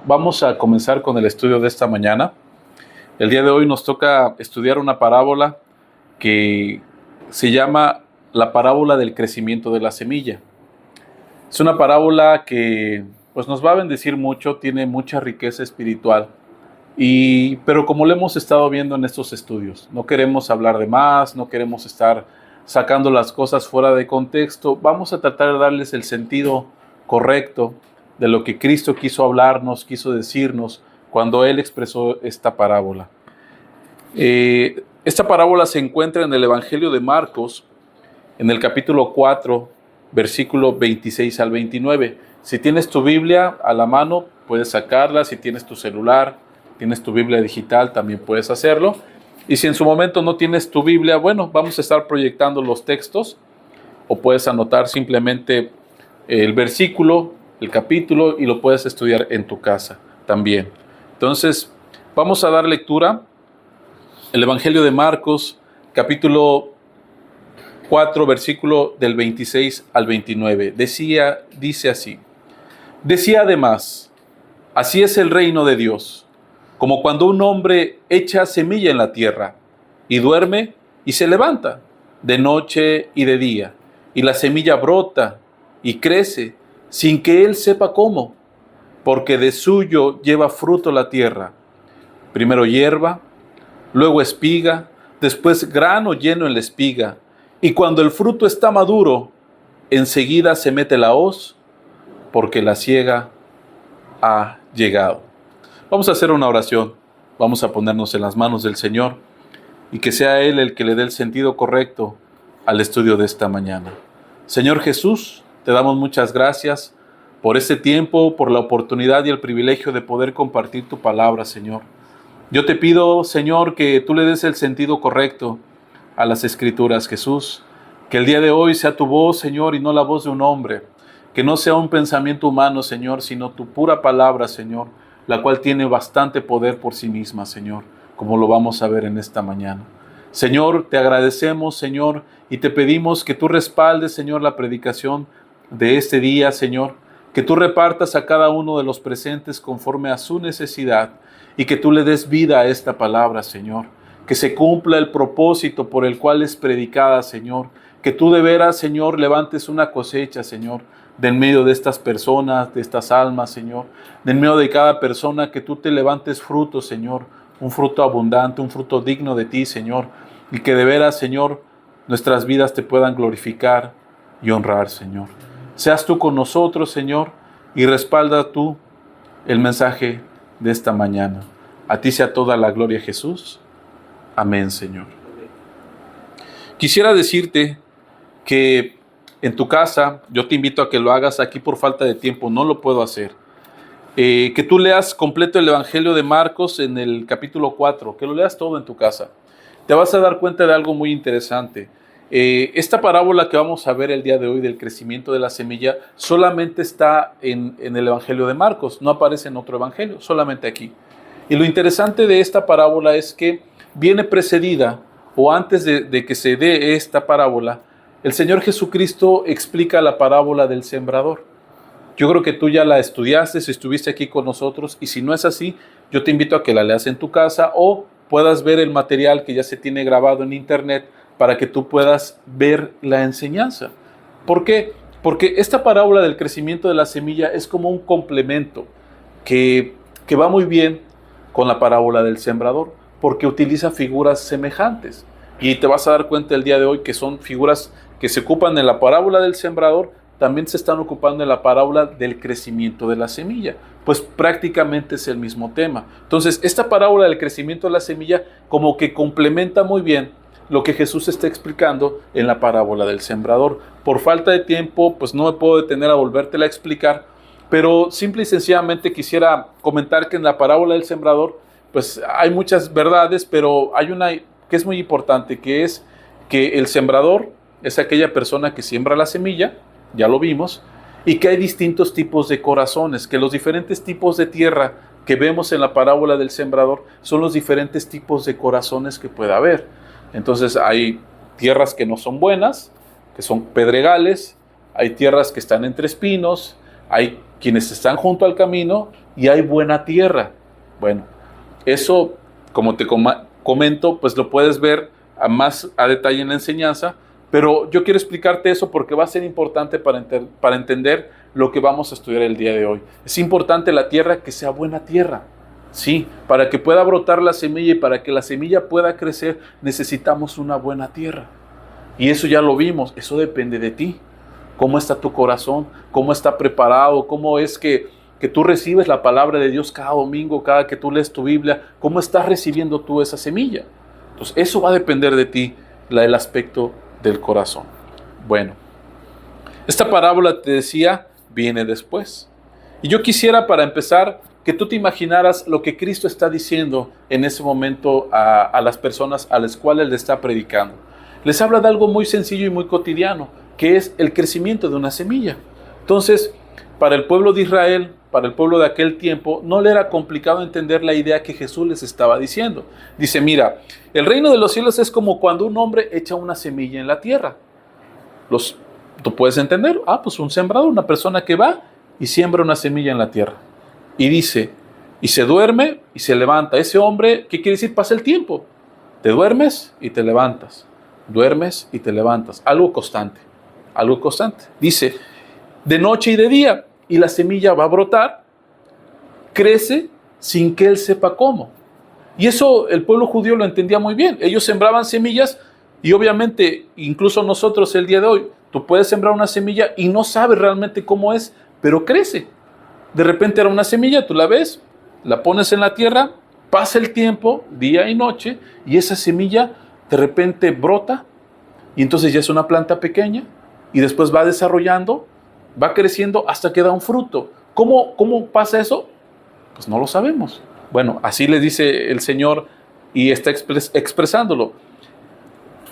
Vamos a comenzar con el estudio de esta mañana. El día de hoy nos toca estudiar una parábola que se llama la parábola del crecimiento de la semilla. Es una parábola que pues, nos va a bendecir mucho, tiene mucha riqueza espiritual, pero como lo hemos estado viendo en estos estudios, no queremos hablar de más, no queremos estar sacando las cosas fuera de contexto. Vamos a tratar de darles el sentido correcto de lo que Cristo quiso hablarnos, quiso decirnos cuando Él expresó esta parábola. Esta parábola se encuentra en el Evangelio de Marcos, en el capítulo 4, versículo 26 al 29. Si tienes tu Biblia a la mano, puedes sacarla. Si tienes tu celular, tienes tu Biblia digital, también puedes hacerlo. Y si en su momento no tienes tu Biblia, bueno, vamos a estar proyectando los textos, o puedes anotar simplemente el versículo, el capítulo, y lo puedes estudiar en tu casa también. Entonces, vamos a dar lectura. El Evangelio de Marcos, capítulo 4, versículo del 26 al 29. Dice así. Decía además, así es el reino de Dios, como cuando un hombre echa semilla en la tierra, y duerme y se levanta, de noche y de día, y la semilla brota y crece, sin que él sepa cómo, porque de suyo lleva fruto la tierra. Primero hierba, luego espiga, después grano lleno en la espiga, y cuando el fruto está maduro, enseguida se mete la hoz, porque la siega ha llegado. Vamos a hacer una oración, vamos a ponernos en las manos del Señor, y que sea Él el que le dé el sentido correcto al estudio de esta mañana. Señor Jesús, te damos muchas gracias por este tiempo, por la oportunidad y el privilegio de poder compartir tu palabra, Señor. Yo te pido, Señor, que tú le des el sentido correcto a las Escrituras, Jesús. Que el día de hoy sea tu voz, Señor, y no la voz de un hombre. Que no sea un pensamiento humano, Señor, sino tu pura palabra, Señor, la cual tiene bastante poder por sí misma, Señor, como lo vamos a ver en esta mañana. Señor, te agradecemos, Señor, y te pedimos que tú respaldes, Señor, la predicación de este día, Señor, que tú repartas a cada uno de los presentes conforme a su necesidad, y que tú le des vida a esta palabra, Señor, que se cumpla el propósito por el cual es predicada, Señor, que tú de veras, Señor, levantes una cosecha, Señor, de en medio de estas personas, de estas almas, Señor, de en medio de cada persona, que tú te levantes fruto, Señor, un fruto abundante, un fruto digno de ti, Señor, y que de veras, Señor, nuestras vidas te puedan glorificar y honrar, Señor. Seas tú con nosotros, Señor, y respalda tú el mensaje de esta mañana. A ti sea toda la gloria, Jesús. Amén, Señor. Quisiera decirte que en tu casa, yo te invito a que lo hagas. Aquí por falta de tiempo no lo puedo hacer. Que tú leas completo el Evangelio de Marcos en el capítulo 4, que lo leas todo en tu casa. Te vas a dar cuenta de algo muy interesante. Esta parábola que vamos a ver el día de hoy del crecimiento de la semilla solamente está en el Evangelio de Marcos, no aparece en otro evangelio, solamente aquí. Y lo interesante de esta parábola es que viene precedida, o antes de que se dé esta parábola, el Señor Jesucristo explica la parábola del sembrador. Yo creo que tú ya la estudiaste si estuviste aquí con nosotros, y si no es así, yo te invito a que la leas en tu casa o puedas ver el material que ya se tiene grabado en internet para que tú puedas ver la enseñanza. ¿Por qué? Porque esta parábola del crecimiento de la semilla es como un complemento que va muy bien con la parábola del sembrador, porque utiliza figuras semejantes. Y te vas a dar cuenta el día de hoy que son figuras que se ocupan en la parábola del sembrador, también se están ocupando en la parábola del crecimiento de la semilla, pues prácticamente es el mismo tema. Entonces, esta parábola del crecimiento de la semilla como que complementa muy bien lo que Jesús está explicando en la parábola del sembrador. Por falta de tiempo, pues no me puedo detener a volvértela a explicar, pero simple y sencillamente quisiera comentar que en la parábola del sembrador, pues hay muchas verdades, pero hay una que es muy importante, que es que el sembrador es aquella persona que siembra la semilla, ya lo vimos, y que hay distintos tipos de corazones, que los diferentes tipos de tierra que vemos en la parábola del sembrador son los diferentes tipos de corazones que puede haber. Entonces hay tierras que no son buenas, que son pedregales, hay tierras que están entre espinos, hay quienes están junto al camino y hay buena tierra. Bueno, eso, como te comento, pues lo puedes ver más a detalle en la enseñanza, pero yo quiero explicarte eso porque va a ser importante para entender lo que vamos a estudiar el día de hoy. Es importante la tierra que sea buena tierra. Sí, para que pueda brotar la semilla y para que la semilla pueda crecer, necesitamos una buena tierra. Y eso ya lo vimos, eso depende de ti. ¿Cómo está tu corazón? ¿Cómo está preparado? ¿Cómo es que tú recibes la palabra de Dios cada domingo, cada que tú lees tu Biblia? ¿Cómo estás recibiendo tú esa semilla? Entonces, eso va a depender de ti, el aspecto del corazón. Bueno, esta parábola, te decía, viene después. Y yo quisiera, para empezar, que tú te imaginaras lo que Cristo está diciendo en ese momento a las personas a las cuales le está predicando. Les habla de algo muy sencillo y muy cotidiano, que es el crecimiento de una semilla. Entonces, para el pueblo de Israel, para el pueblo de aquel tiempo, no le era complicado entender la idea que Jesús les estaba diciendo. Dice, mira, el reino de los cielos es como cuando un hombre echa una semilla en la tierra. ¿Tú puedes entender? Pues un sembrador, una persona que va y siembra una semilla en la tierra. Y dice, y se duerme y se levanta. Ese hombre, ¿qué quiere decir? Pasa el tiempo. Te duermes y te levantas. Duermes y te levantas. Algo constante. Algo constante. Dice, de noche y de día. Y la semilla va a brotar. Crece sin que él sepa cómo. Y eso el pueblo judío lo entendía muy bien. Ellos sembraban semillas y obviamente, incluso nosotros el día de hoy, tú puedes sembrar una semilla y no sabes realmente cómo es, pero crece. De repente era una semilla, tú la ves, la pones en la tierra, pasa el tiempo, día y noche, y esa semilla de repente brota, y entonces ya es una planta pequeña, y después va desarrollando, va creciendo hasta que da un fruto. ¿Cómo pasa eso? Pues no lo sabemos. Bueno, así les dice el Señor, y está expresándolo.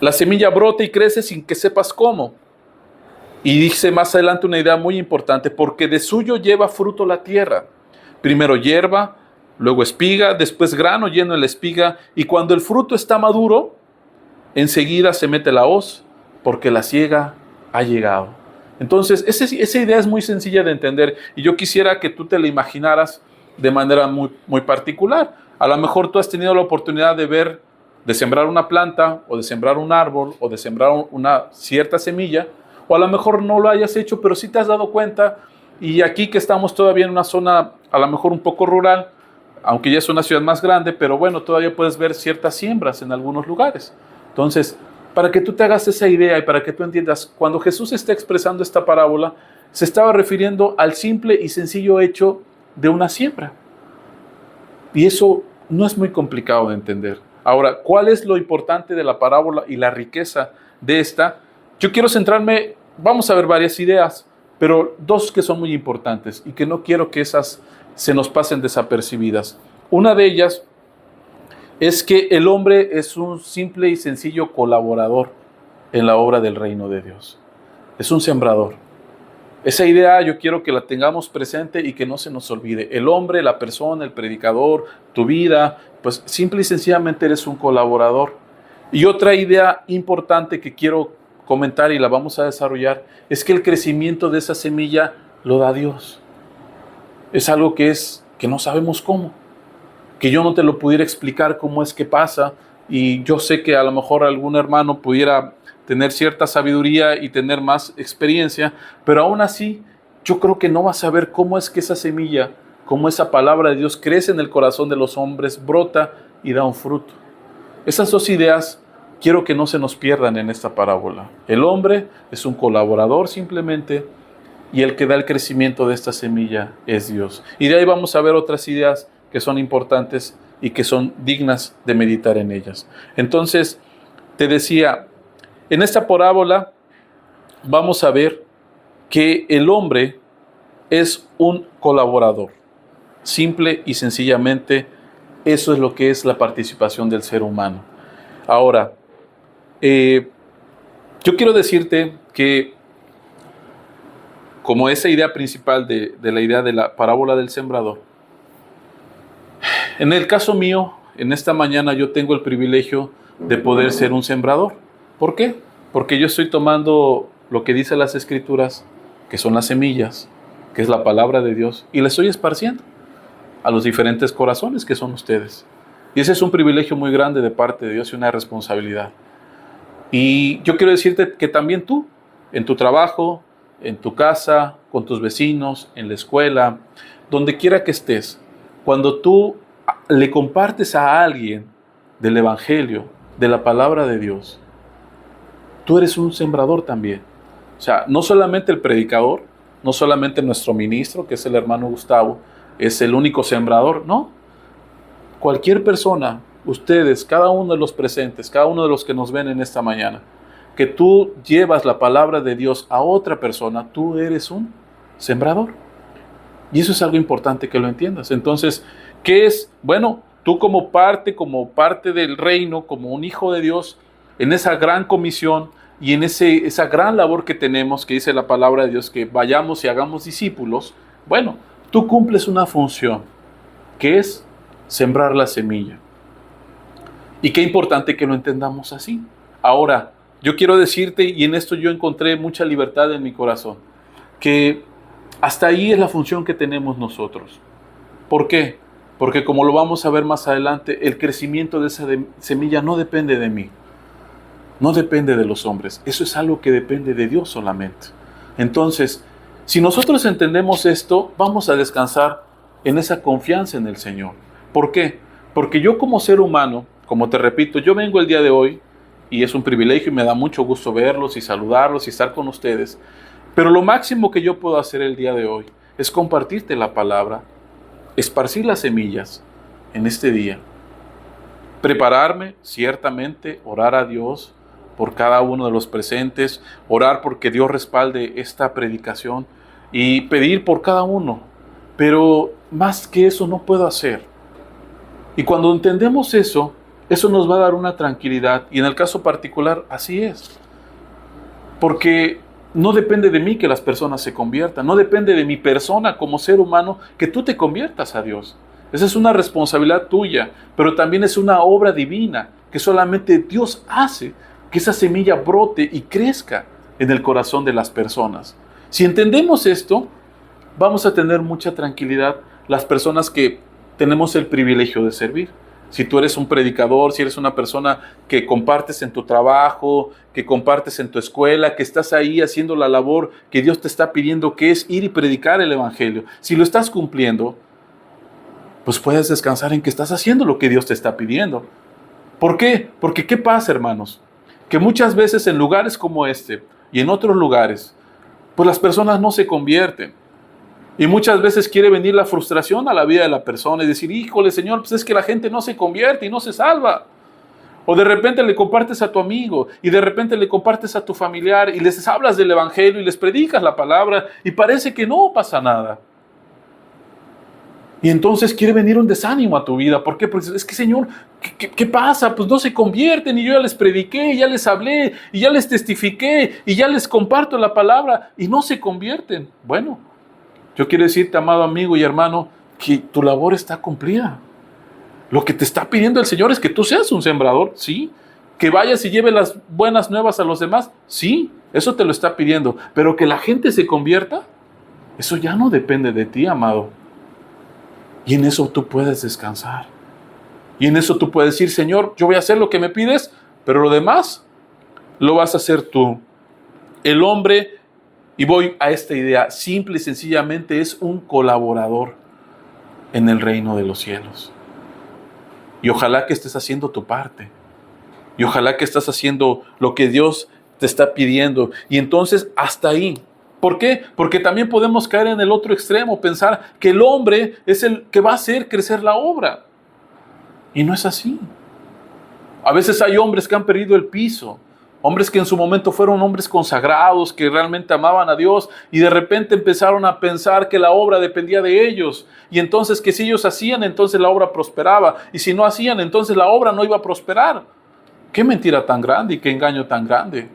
La semilla brota y crece sin que sepas cómo. Y dice más adelante una idea muy importante, porque de suyo lleva fruto la tierra. Primero hierba, luego espiga, después grano lleno de la espiga, y cuando el fruto está maduro, enseguida se mete la hoz, porque la siega ha llegado. Entonces, esa idea es muy sencilla de entender, y yo quisiera que tú te la imaginaras de manera muy, muy particular. A lo mejor tú has tenido la oportunidad de sembrar una planta, o de sembrar un árbol, o de sembrar una cierta semilla, o a lo mejor no lo hayas hecho, pero sí te has dado cuenta, y aquí que estamos todavía en una zona a lo mejor un poco rural, aunque ya es una ciudad más grande, pero bueno, todavía puedes ver ciertas siembras en algunos lugares. Entonces, para que tú te hagas esa idea y para que tú entiendas, cuando Jesús está expresando esta parábola, se estaba refiriendo al simple y sencillo hecho de una siembra. Y eso no es muy complicado de entender. Ahora, ¿cuál es lo importante de la parábola y la riqueza de esta? Yo quiero centrarme, vamos a ver varias ideas, pero dos que son muy importantes y que no quiero que esas se nos pasen desapercibidas. Una de ellas es que el hombre es un simple y sencillo colaborador en la obra del reino de Dios. Es un sembrador. Esa idea yo quiero que la tengamos presente y que no se nos olvide. El hombre, la persona, el predicador, tu vida, pues simple y sencillamente eres un colaborador. Y otra idea importante que quiero comentar y la vamos a desarrollar es que el crecimiento de esa semilla lo da Dios. Es algo que no sabemos cómo, que yo no te lo pudiera explicar cómo es que pasa, y yo sé que a lo mejor algún hermano pudiera tener cierta sabiduría y tener más experiencia, pero aún así yo creo que no va a saber cómo es que esa semilla, cómo esa palabra de Dios crece en el corazón de los hombres, brota y da un fruto. Esas dos ideas quiero que no se nos pierdan en esta parábola. El hombre es un colaborador simplemente, y el que da el crecimiento de esta semilla es Dios. Y de ahí vamos a ver otras ideas que son importantes y que son dignas de meditar en ellas. Entonces, te decía, en esta parábola vamos a ver que el hombre es un colaborador. Simple y sencillamente, eso es lo que es la participación del ser humano. Ahora, yo quiero decirte que como esa idea principal de la idea de la parábola del sembrador, en el caso mío, en esta mañana yo tengo el privilegio de poder ser un sembrador. ¿Por qué? Porque yo estoy tomando lo que dicen las Escrituras, que son las semillas, que es la palabra de Dios, y la estoy esparciendo. a los diferentes corazones que son ustedes. Y ese es un privilegio muy grande de parte de Dios y una responsabilidad. Y yo quiero decirte que también tú, en tu trabajo, en tu casa, con tus vecinos, en la escuela, donde quiera que estés, cuando tú le compartes a alguien del Evangelio, de la palabra de Dios, tú eres un sembrador también. O sea, no solamente el predicador, no solamente nuestro ministro, que es el hermano Gustavo, es el único sembrador, no. Cualquier persona, ustedes, cada uno de los presentes, cada uno de los que nos ven en esta mañana, que tú llevas la palabra de Dios a otra persona, tú eres un sembrador. Y eso es algo importante que lo entiendas. Entonces, ¿qué es? Bueno, tú como parte del reino, como un hijo de Dios, en esa gran comisión y en esa gran labor que tenemos, que dice la palabra de Dios, que vayamos y hagamos discípulos, bueno, tú cumples una función, que es sembrar la semilla. Y qué importante que lo entendamos así. Ahora, yo quiero decirte, y en esto yo encontré mucha libertad en mi corazón, que hasta ahí es la función que tenemos nosotros. ¿Por qué? Porque como lo vamos a ver más adelante, el crecimiento de esa semilla no depende de mí, no depende de los hombres. Eso es algo que depende de Dios solamente. Entonces, si nosotros entendemos esto, vamos a descansar en esa confianza en el Señor. ¿Por qué? Porque yo como ser humano, como te repito, yo vengo el día de hoy y es un privilegio y me da mucho gusto verlos y saludarlos y estar con ustedes. Pero lo máximo que yo puedo hacer el día de hoy es compartirte la palabra, esparcir las semillas en este día. Prepararme, ciertamente, orar a Dios por cada uno de los presentes, orar porque Dios respalde esta predicación y pedir por cada uno. Pero más que eso no puedo hacer. Y cuando entendemos eso, eso nos va a dar una tranquilidad. Y en el caso particular, así es. Porque no depende de mí que las personas se conviertan. No depende de mi persona como ser humano que tú te conviertas a Dios. Esa es una responsabilidad tuya, pero también es una obra divina que solamente Dios hace que esa semilla brote y crezca en el corazón de las personas. Si entendemos esto, vamos a tener mucha tranquilidad las personas que tenemos el privilegio de servir. Si tú eres un predicador, si eres una persona que compartes en tu trabajo, que compartes en tu escuela, que estás ahí haciendo la labor que Dios te está pidiendo, que es ir y predicar el Evangelio. Si lo estás cumpliendo, pues puedes descansar en que estás haciendo lo que Dios te está pidiendo. ¿Por qué? Porque ¿qué pasa, hermanos? Que muchas veces en lugares como este y en otros lugares, pues las personas no se convierten. Y muchas veces quiere venir la frustración a la vida de la persona y decir, híjole, Señor, pues es que la gente no se convierte y no se salva. O de repente le compartes a tu amigo y de repente le compartes a tu familiar y les hablas del Evangelio y les predicas la palabra y parece que no pasa nada. Y entonces quiere venir un desánimo a tu vida. ¿Por qué? Porque es que, Señor, ¿qué pasa? Pues no se convierten y yo ya les prediqué, ya les hablé y ya les testifiqué y ya les comparto la palabra y no se convierten. Bueno, yo quiero decirte, amado amigo y hermano, que tu labor está cumplida. Lo que te está pidiendo el Señor es que tú seas un sembrador, sí. Que vayas y lleves las buenas nuevas a los demás, sí. Eso te lo está pidiendo. Pero que la gente se convierta, eso ya no depende de ti, amado. Y en eso tú puedes descansar. Y en eso tú puedes decir, Señor, yo voy a hacer lo que me pides, pero lo demás lo vas a hacer tú. El hombre, y voy a esta idea, simple y sencillamente es un colaborador en el reino de los cielos. Y ojalá que estés haciendo tu parte. Y ojalá que estás haciendo lo que Dios te está pidiendo. Y entonces hasta ahí. ¿Por qué? Porque también podemos caer en el otro extremo, pensar que el hombre es el que va a hacer crecer la obra. Y no es así. A veces hay hombres que han perdido el piso. Hombres que en su momento fueron hombres consagrados, que realmente amaban a Dios y de repente empezaron a pensar que la obra dependía de ellos. Y entonces que si ellos hacían, entonces la obra prosperaba. Y si no hacían, entonces la obra no iba a prosperar. ¡Qué mentira tan grande y qué engaño tan grande!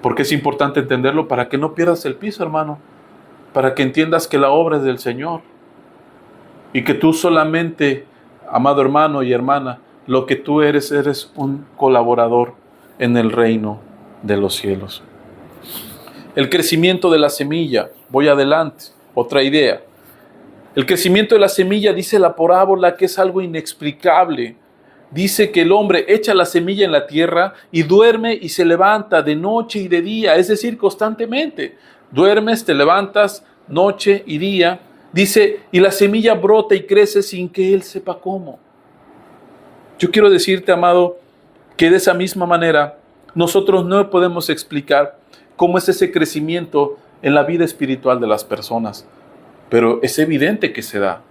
Porque es importante entenderlo para que no pierdas el piso, hermano. Para que entiendas que la obra es del Señor. Y que tú solamente, amado hermano y hermana, lo que tú eres un colaborador en el reino de los cielos. El crecimiento de la semilla. Voy adelante. Otra idea. El crecimiento de la semilla, dice la parábola, que es algo inexplicable. Dice que el hombre echa la semilla en la tierra y duerme y se levanta de noche y de día, es decir, constantemente. Duermes, te levantas, noche y día. Dice, y la semilla brota y crece sin que él sepa cómo. Yo quiero decirte, amado, que de esa misma manera nosotros no podemos explicar cómo es ese crecimiento en la vida espiritual de las personas, pero es evidente que se da.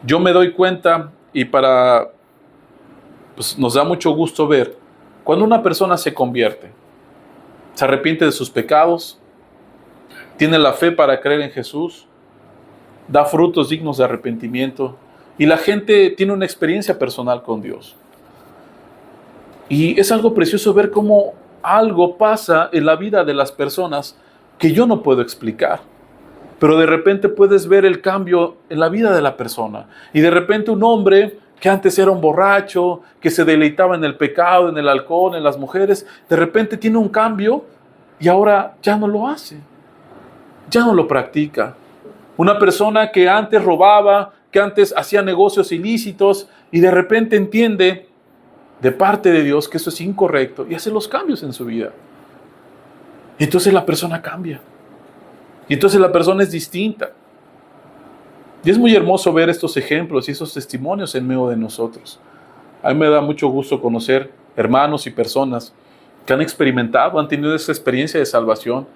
Yo me doy cuenta y nos da mucho gusto ver cuando una persona se convierte, se arrepiente de sus pecados, tiene la fe para creer en Jesús, da frutos dignos de arrepentimiento y la gente tiene una experiencia personal con Dios. Y es algo precioso ver cómo algo pasa en la vida de las personas que yo no puedo explicar. Pero de repente puedes ver el cambio en la vida de la persona. Y de repente un hombre que antes era un borracho, que se deleitaba en el pecado, en el alcohol, en las mujeres, de repente tiene un cambio y ahora ya no lo hace. Ya no lo practica. Una persona que antes robaba, que antes hacía negocios ilícitos y de repente entiende de parte de Dios que eso es incorrecto y hace los cambios en su vida. Y entonces la persona cambia. Y entonces la persona es distinta. Y es muy hermoso ver estos ejemplos y esos testimonios en medio de nosotros. A mí me da mucho gusto conocer hermanos y personas que han experimentado, han tenido esa experiencia de salvación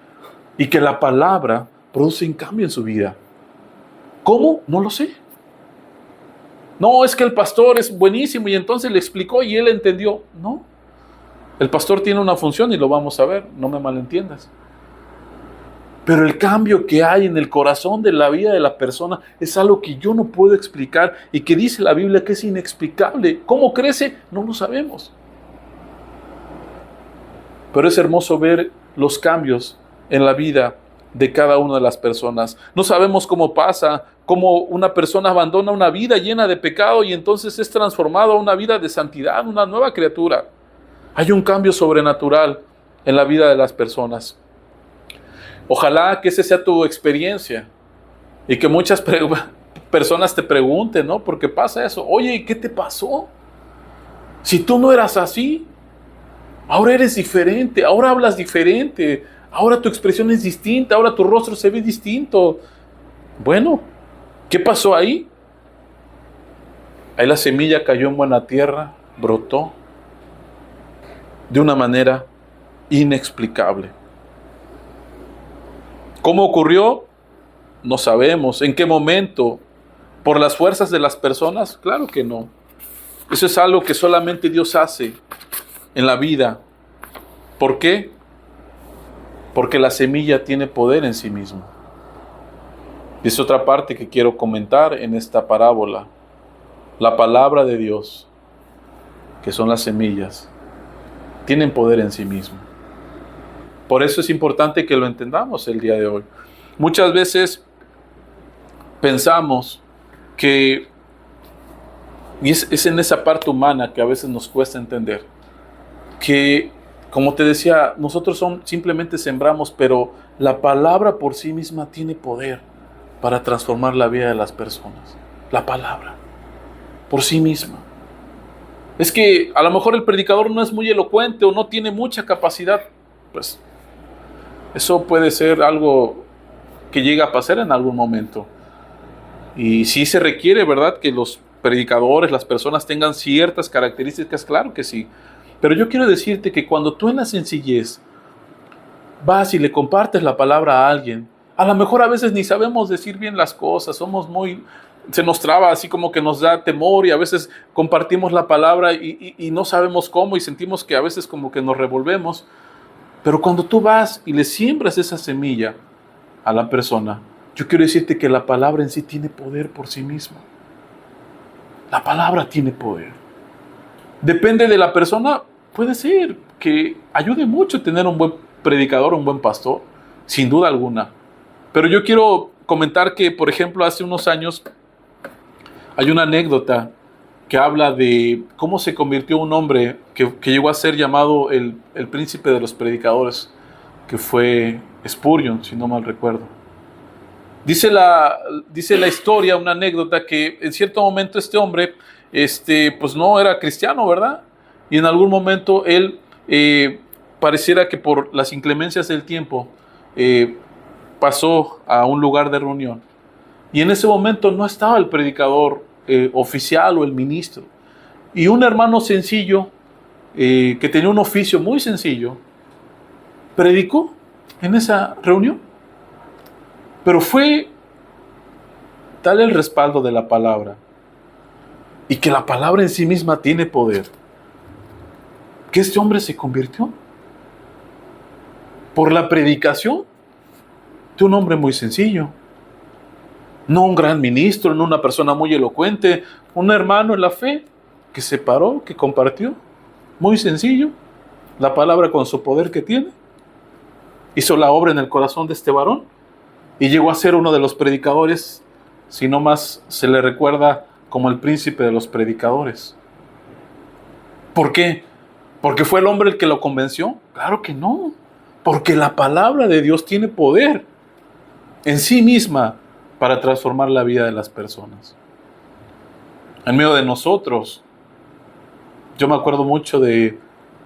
y que la palabra produce un cambio en su vida. ¿Cómo? No lo sé. No, es que el pastor es buenísimo y entonces le explicó y él entendió. No. El pastor tiene una función y lo vamos a ver, no me malentiendas. Pero el cambio que hay en el corazón de la vida de la persona es algo que yo no puedo explicar y que dice la Biblia que es inexplicable. ¿Cómo crece? No lo sabemos. Pero es hermoso ver los cambios en la vida de cada una de las personas. No sabemos cómo pasa, cómo una persona abandona una vida llena de pecado y entonces es transformado a una vida de santidad, una nueva criatura. Hay un cambio sobrenatural en la vida de las personas. Ojalá que esa sea tu experiencia y que muchas personas te pregunten, ¿no? ¿Por qué pasa eso? Oye, ¿qué te pasó? Si tú no eras así, ahora eres diferente, ahora hablas diferente, ahora tu expresión es distinta, ahora tu rostro se ve distinto. Bueno, ¿qué pasó ahí? Ahí la semilla cayó en buena tierra, brotó de una manera inexplicable. ¿Cómo ocurrió? No sabemos. ¿En qué momento? ¿Por las fuerzas de las personas? Claro que no. Eso es algo que solamente Dios hace en la vida. ¿Por qué? Porque la semilla tiene poder en sí misma. Y es otra parte que quiero comentar en esta parábola. La palabra de Dios, que son las semillas, tienen poder en sí misma. Por eso es importante que lo entendamos el día de hoy. Muchas veces pensamos que, y es en esa parte humana que a veces nos cuesta entender, que, como te decía, nosotros simplemente sembramos, pero la palabra por sí misma tiene poder para transformar la vida de las personas. La palabra, por sí misma. Es que a lo mejor el predicador no es muy elocuente o no tiene mucha capacidad, pues eso puede ser algo que llega a pasar en algún momento. Y sí se requiere, ¿verdad?, que los predicadores, las personas tengan ciertas características, claro que sí. Pero yo quiero decirte que cuando tú en la sencillez vas y le compartes la palabra a alguien, a lo mejor a veces ni sabemos decir bien las cosas, se nos traba, así como que nos da temor y a veces compartimos la palabra y no sabemos cómo y sentimos que a veces como que nos revolvemos. Pero cuando tú vas y le siembras esa semilla a la persona, yo quiero decirte que la palabra en sí tiene poder por sí misma. La palabra tiene poder. Depende de la persona, puede ser que ayude mucho tener un buen predicador, un buen pastor, sin duda alguna. Pero yo quiero comentar que, por ejemplo, hace unos años hay una anécdota que habla de cómo se convirtió un hombre que llegó a ser llamado el príncipe de los predicadores, que fue Spurgeon, si no mal recuerdo. Dice la historia, una anécdota, que en cierto momento este hombre, pues no era cristiano, ¿verdad? Y en algún momento él, pareciera que por las inclemencias del tiempo, pasó a un lugar de reunión. Y en ese momento no estaba el predicador oficial o el ministro. Y un hermano sencillo, que tenía un oficio muy sencillo, predicó en esa reunión. Pero fue tal el respaldo de la palabra, y que la palabra en sí misma tiene poder, que este hombre se convirtió por la predicación de un hombre muy sencillo. No un gran ministro, no una persona muy elocuente, un hermano en la fe que se paró, que compartió, muy sencillo, la palabra con su poder que tiene. Hizo la obra en el corazón de este varón y llegó a ser uno de los predicadores, si no más se le recuerda como el príncipe de los predicadores. ¿Por qué? ¿Porque fue el hombre el que lo convenció? Claro que no, porque la palabra de Dios tiene poder en sí misma para transformar la vida de las personas. En medio de nosotros, yo me acuerdo mucho de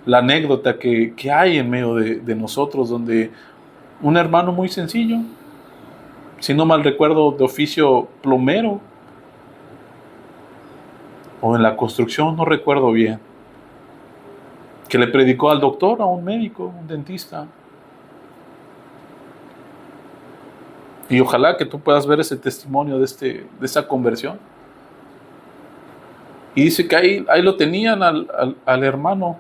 la anécdota que hay en medio de nosotros, donde un hermano muy sencillo, si no mal recuerdo, de oficio plomero, o en la construcción, no recuerdo bien, que le predicó al doctor, a un médico, un dentista. Y ojalá que tú puedas ver ese testimonio de esa conversión. Y dice que ahí lo tenían al hermano,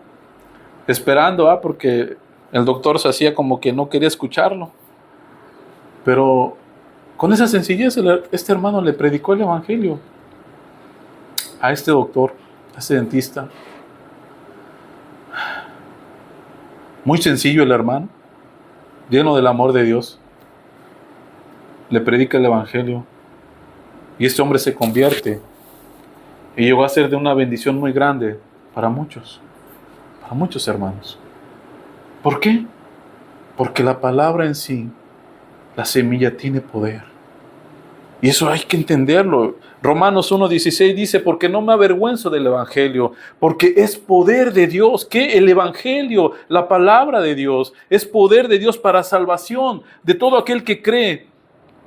esperando, porque el doctor se hacía como que no quería escucharlo. Pero con esa sencillez, este hermano le predicó el evangelio a este doctor, a este dentista. Muy sencillo el hermano, lleno del amor de Dios. Le predica el evangelio y este hombre se convierte y llegó a ser de una bendición muy grande para muchos hermanos. ¿Por qué? Porque la palabra en sí, la semilla, tiene poder. Y eso hay que entenderlo. Romanos 1:16 dice: porque no me avergüenzo del evangelio, porque es poder de Dios. ¿Qué? El evangelio, la palabra de Dios, es poder de Dios para salvación de todo aquel que cree,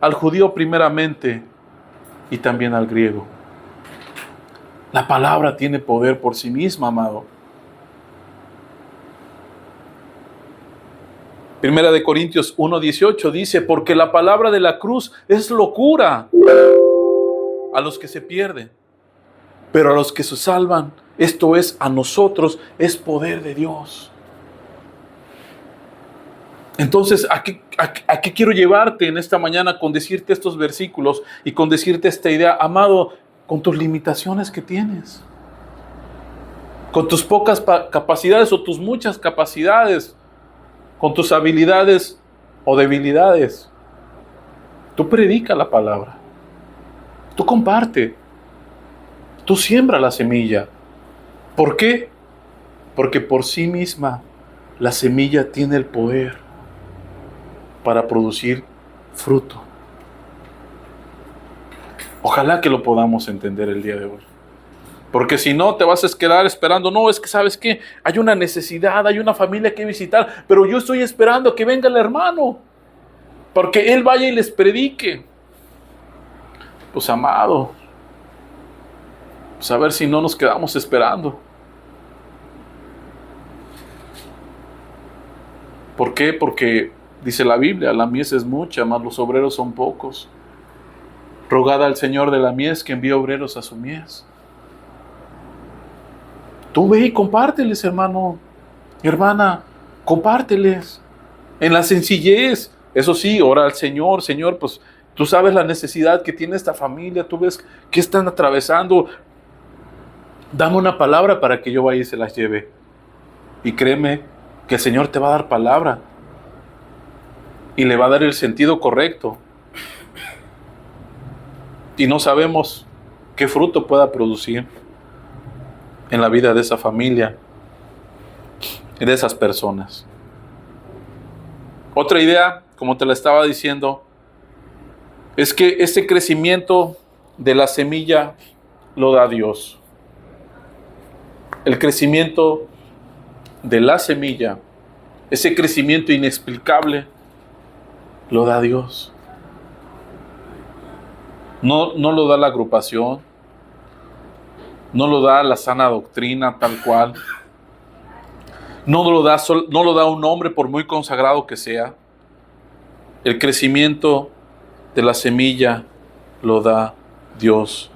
al judío primeramente y también al griego. La palabra tiene poder por sí misma, amado. Primera de Corintios 1:18 dice: porque la palabra de la cruz es locura a los que se pierden, pero a los que se salvan, esto es, a nosotros, es poder de Dios. Entonces, ¿a qué quiero llevarte en esta mañana con decirte estos versículos y con decirte esta idea? Amado, con tus limitaciones que tienes, con tus pocas capacidades o tus muchas capacidades, con tus habilidades o debilidades, tú predica la palabra, tú comparte, tú siembra la semilla. ¿Por qué? Porque por sí misma la semilla tiene el poder para producir fruto. Ojalá que lo podamos entender el día de hoy. Porque si no, te vas a quedar esperando. No, es que ¿sabes qué? Hay una necesidad, hay una familia que visitar, pero yo estoy esperando que venga el hermano, porque él vaya y les predique. Pues amado, pues a ver si no nos quedamos esperando. ¿Por qué? Porque dice la Biblia: la mies es mucha, mas los obreros son pocos. Rogad al Señor de la mies que envíe obreros a su mies. Tú ve y compárteles, hermano, hermana, compárteles en la sencillez. Eso sí, ora al Señor: Señor, pues tú sabes la necesidad que tiene esta familia, tú ves qué están atravesando. Dame una palabra para que yo vaya y se las lleve. Y créeme que el Señor te va a dar palabra y le va a dar el sentido correcto. Y no sabemos qué fruto pueda producir en la vida de esa familia y de esas personas. Otra idea, como te la estaba diciendo, es que ese crecimiento de la semilla lo da Dios. El crecimiento de la semilla, ese crecimiento inexplicable, lo da Dios. No lo da la agrupación, no lo da la sana doctrina tal cual, no lo da un hombre por muy consagrado que sea. El crecimiento de la semilla lo da Dios.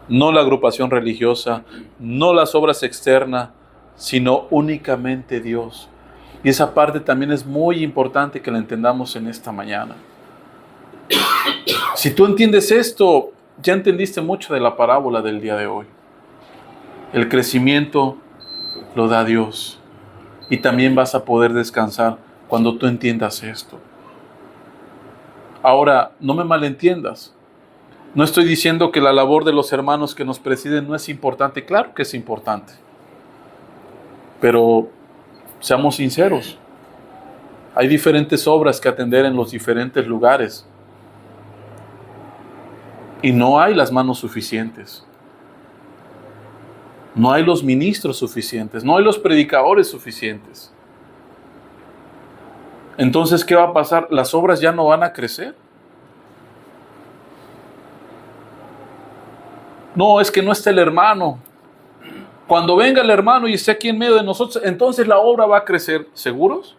No la agrupación religiosa, no las obras externas, sino únicamente Dios. Y esa parte también es muy importante que la entendamos en esta mañana. Si tú entiendes esto, ya entendiste mucho de la parábola del día de hoy. El crecimiento lo da Dios. Y también vas a poder descansar cuando tú entiendas esto. Ahora, no me malentiendas. No estoy diciendo que la labor de los hermanos que nos presiden no es importante. Claro que es importante. Pero seamos sinceros. Hay diferentes obras que atender en los diferentes lugares. Y no hay las manos suficientes. No hay los ministros suficientes. No hay los predicadores suficientes. Entonces, ¿qué va a pasar? Las obras ya no van a crecer. No, es que no está el hermano. Cuando venga el hermano y esté aquí en medio de nosotros, entonces la obra va a crecer. ¿Seguros?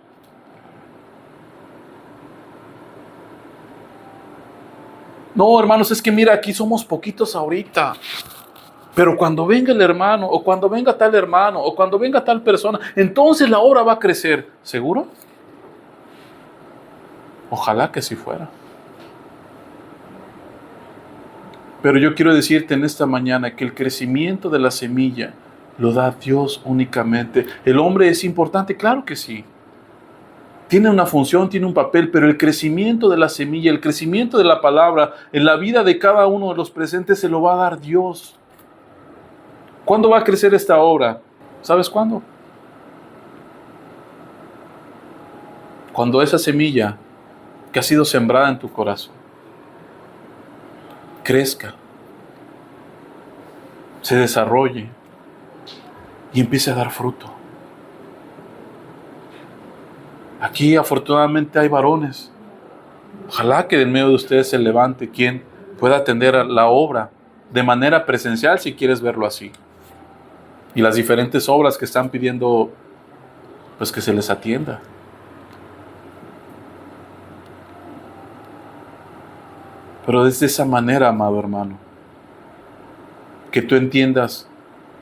No, hermanos, es que mira, aquí somos poquitos ahorita. Pero cuando venga el hermano, o cuando venga tal hermano, o cuando venga tal persona, entonces la obra va a crecer. ¿Seguro? Ojalá que sí fuera. Pero yo quiero decirte en esta mañana que el crecimiento de la semilla lo da Dios únicamente. ¿El hombre es importante? Claro que sí. Tiene una función, tiene un papel, pero el crecimiento de la semilla, el crecimiento de la palabra en la vida de cada uno de los presentes se lo va a dar Dios. ¿Cuándo va a crecer esta obra? ¿Sabes cuándo? Cuando esa semilla que ha sido sembrada en tu corazón crezca, se desarrolle y empiece a dar fruto. Aquí afortunadamente hay varones. Ojalá que en medio de ustedes se levante quien pueda atender a la obra de manera presencial, si quieres verlo así. Y las diferentes obras que están pidiendo, pues que se les atienda. Pero es de esa manera, amado hermano, que tú entiendas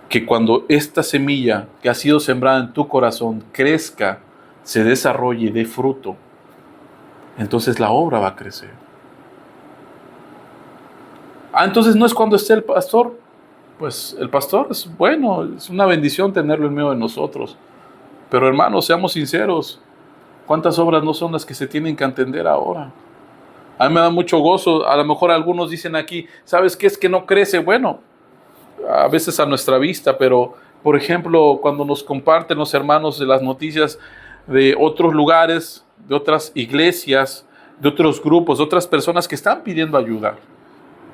que cuando esta semilla que ha sido sembrada en tu corazón crezca, se desarrolle y dé fruto, entonces la obra va a crecer. Entonces no es cuando esté el pastor. Pues el pastor es bueno, es una bendición tenerlo en medio de nosotros. Pero hermanos, seamos sinceros, ¿cuántas obras no son las que se tienen que atender ahora? A mí me da mucho gozo, a lo mejor algunos dicen aquí, ¿sabes qué es que no crece? Bueno, a veces a nuestra vista, pero por ejemplo, cuando nos comparten los hermanos de las noticias de otros lugares, de otras iglesias, de otros grupos, de otras personas que están pidiendo ayuda,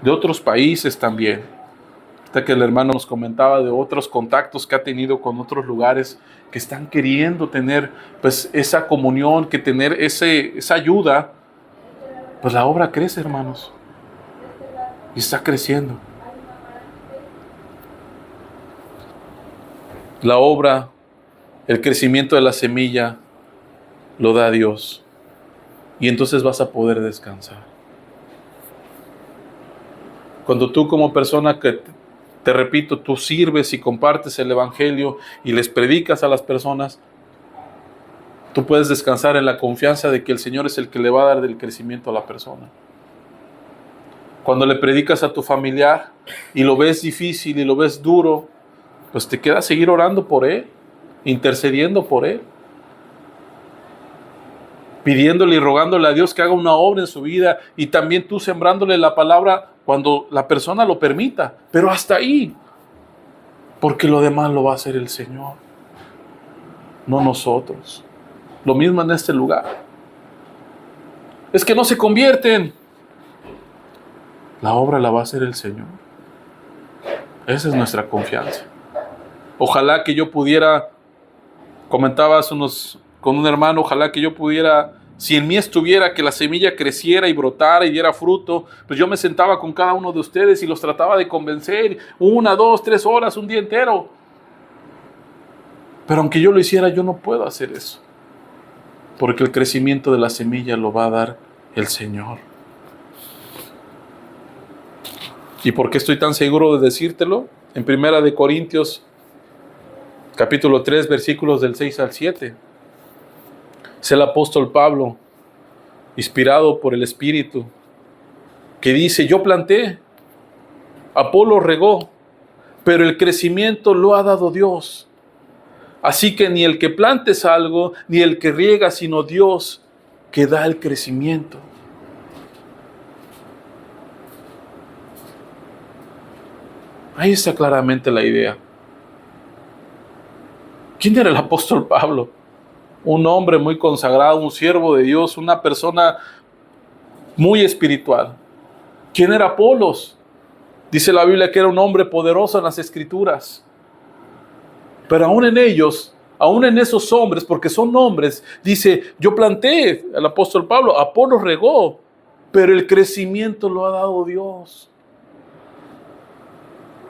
de otros países también. Hasta que el hermano nos comentaba de otros contactos que ha tenido con otros lugares que están queriendo tener pues esa comunión, que tener esa ayuda. Pues la obra crece, hermanos, y está creciendo. La obra, el crecimiento de la semilla, lo da Dios. Y entonces vas a poder descansar. Cuando tú como persona que, te repito, tú sirves y compartes el Evangelio y les predicas a las personas, tú puedes descansar en la confianza de que el Señor es el que le va a dar del crecimiento a la persona. Cuando le predicas a tu familiar y lo ves difícil y lo ves duro, pues te queda seguir orando por él, intercediendo por él, pidiéndole y rogándole a Dios que haga una obra en su vida, y también tú sembrándole la palabra cuando la persona lo permita, pero hasta ahí, porque lo demás lo va a hacer el Señor, no nosotros. Lo mismo en este lugar. Es que no se convierten. La obra la va a hacer el Señor. Esa es nuestra confianza. Ojalá que yo pudiera, comentaba con un hermano, ojalá que yo pudiera, si en mí estuviera que la semilla creciera y brotara y diera fruto, pues yo me sentaba con cada uno de ustedes y los trataba de convencer 1, 2, 3 horas, un día entero. Pero aunque yo lo hiciera, yo no puedo hacer eso. Porque el crecimiento de la semilla lo va a dar el Señor. ¿Y por qué estoy tan seguro de decírtelo? En 1 Corintios, capítulo 3, versículos del 6 al 7. Es el apóstol Pablo, inspirado por el Espíritu, que dice: yo planté, Apolo regó, pero el crecimiento lo ha dado Dios. Así que ni el que plante es algo, ni el que riega, sino Dios que da el crecimiento. Ahí está claramente la idea. ¿Quién era el apóstol Pablo? Un hombre muy consagrado, un siervo de Dios, una persona muy espiritual. ¿Quién era Apolos? Dice la Biblia que era un hombre poderoso en las Escrituras. Pero aún en ellos, aún en esos hombres, porque son hombres, dice: yo planté, el apóstol Pablo, Apolos regó, pero el crecimiento lo ha dado Dios.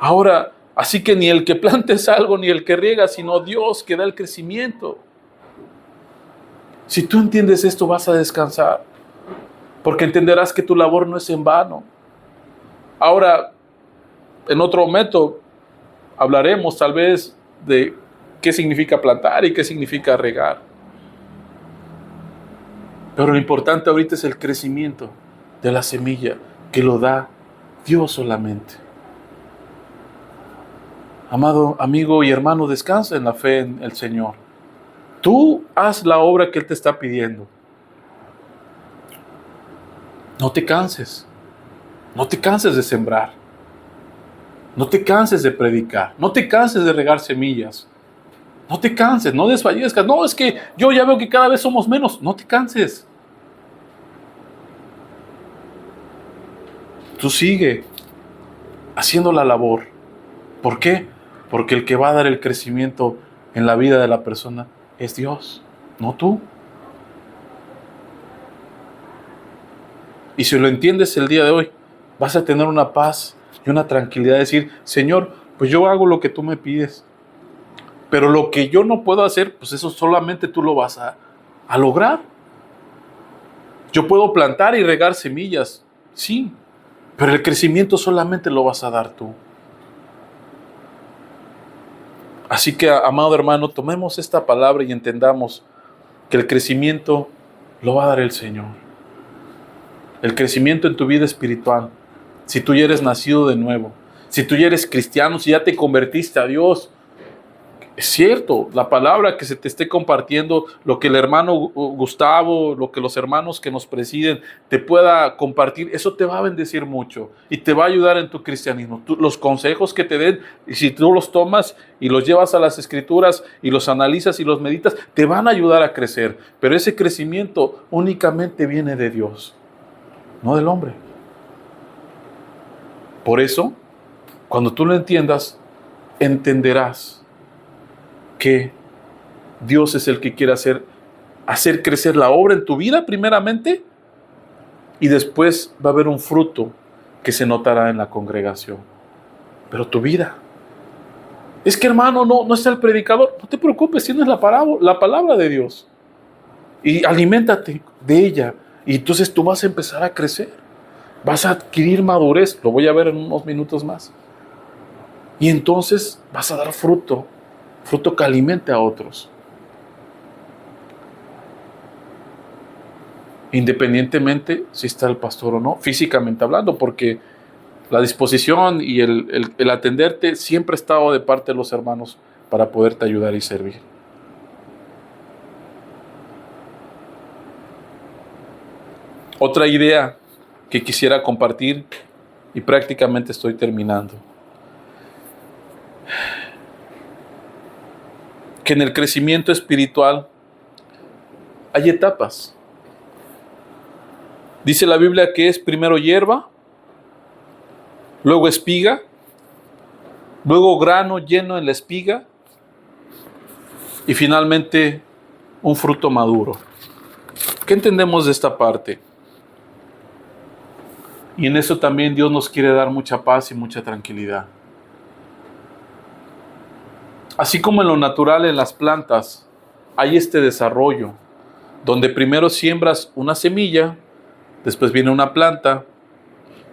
Ahora, así que ni el que plante es algo, ni el que riega, sino Dios que da el crecimiento. Si tú entiendes esto, vas a descansar, porque entenderás que tu labor no es en vano. Ahora, en otro momento, hablaremos tal vez de qué significa plantar y qué significa regar. Pero lo importante ahorita es el crecimiento de la semilla, que lo da Dios solamente. Amado amigo y hermano, descansa en la fe en el Señor. Tú haz la obra que Él te está pidiendo. No te canses. No te canses de sembrar. No te canses de predicar. No te canses de regar semillas. No te canses, no desfallezcas. No, es que yo ya veo que cada vez somos menos. No te canses. Tú sigue haciendo la labor. ¿Por qué? Porque el que va a dar el crecimiento en la vida de la persona es Dios, no tú. Y si lo entiendes el día de hoy, vas a tener una paz y una tranquilidad de decir: Señor, pues yo hago lo que tú me pides. Pero lo que yo no puedo hacer, pues eso solamente tú lo vas a lograr. Yo puedo plantar y regar semillas, sí, pero el crecimiento solamente lo vas a dar tú. Así que, amado hermano, tomemos esta palabra y entendamos que el crecimiento lo va a dar el Señor. El crecimiento en tu vida espiritual, si tú ya eres nacido de nuevo, si tú ya eres cristiano, si ya te convertiste a Dios. Es cierto, la palabra que se te esté compartiendo, lo que el hermano Gustavo, lo que los hermanos que nos presiden te pueda compartir, eso te va a bendecir mucho y te va a ayudar en tu cristianismo. Los consejos que te den, y si tú los tomas y los llevas a las Escrituras y los analizas y los meditas, te van a ayudar a crecer. Pero ese crecimiento únicamente viene de Dios, no del hombre. Por eso, cuando tú lo entiendas, entenderás que Dios es el que quiere hacer crecer la obra en tu vida primeramente, y después va a haber un fruto que se notará en la congregación. Pero tu vida, es que hermano, no está el predicador, no te preocupes, tienes la palabra de Dios y aliméntate de ella, y entonces tú vas a empezar a crecer, vas a adquirir madurez, lo voy a ver en unos minutos más, y entonces vas a dar fruto que alimente a otros. Independientemente si está el pastor o no, físicamente hablando, porque la disposición y el atenderte siempre ha estado de parte de los hermanos para poderte ayudar y servir. Otra idea que quisiera compartir, y prácticamente estoy terminando, que en el crecimiento espiritual hay etapas. Dice la Biblia que es primero hierba, luego espiga, luego grano lleno en la espiga y finalmente un fruto maduro. ¿Qué entendemos de esta parte? Y en eso también Dios nos quiere dar mucha paz y mucha tranquilidad. Así como en lo natural, en las plantas, hay este desarrollo, donde primero siembras una semilla, después viene una planta,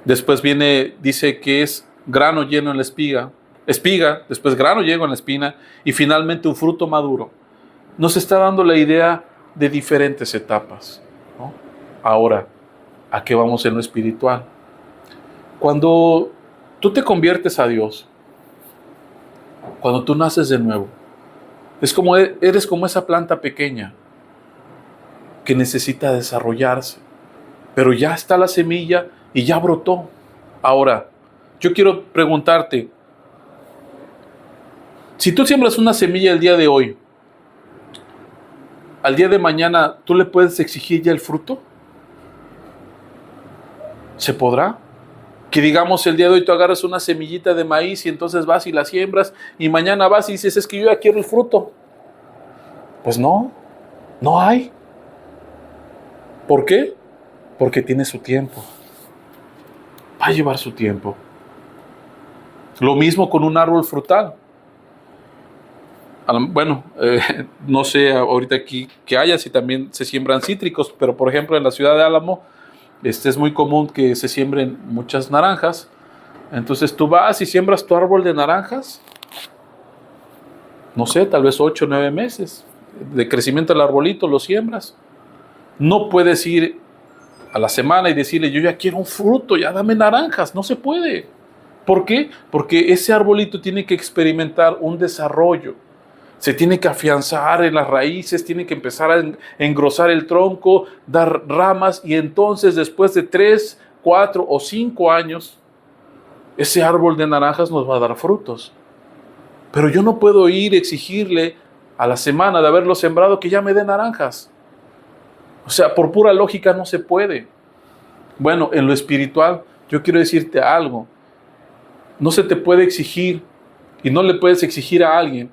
después viene, dice que es grano lleno en la espiga, después grano lleno en la espina y finalmente un fruto maduro. Nos está dando la idea de diferentes etapas, ¿no? Ahora, ¿a qué vamos en lo espiritual? Cuando tú te conviertes a Dios, cuando tú naces de nuevo, eres como esa planta pequeña que necesita desarrollarse, pero ya está la semilla y ya brotó. Ahora, yo quiero preguntarte, si tú siembras una semilla el día de hoy, al día de mañana, ¿tú le puedes exigir ya el fruto? ¿Se podrá? Que digamos el día de hoy tú agarras una semillita de maíz y entonces vas y la siembras y mañana vas y dices, es que yo ya quiero el fruto. Pues no hay. ¿Por qué? Porque tiene su tiempo. Va a llevar su tiempo. Lo mismo con un árbol frutal. Bueno, no sé ahorita aquí que haya si también se siembran cítricos, pero por ejemplo en la ciudad de Álamo es muy común que se siembren muchas naranjas. Entonces tú vas y siembras tu árbol de naranjas, no sé, tal vez 8 o 9 meses de crecimiento del arbolito, lo siembras. No puedes ir a la semana y decirle, yo ya quiero un fruto, ya dame naranjas. No se puede. ¿Por qué? Porque ese arbolito tiene que experimentar un desarrollo. Se tiene que afianzar en las raíces, tiene que empezar a engrosar el tronco, dar ramas y entonces después de 3, 4 o 5 años, ese árbol de naranjas nos va a dar frutos. Pero yo no puedo ir a exigirle a la semana de haberlo sembrado que ya me dé naranjas. O sea, por pura lógica no se puede. Bueno, en lo espiritual, yo quiero decirte algo. No se te puede exigir y no le puedes exigir a alguien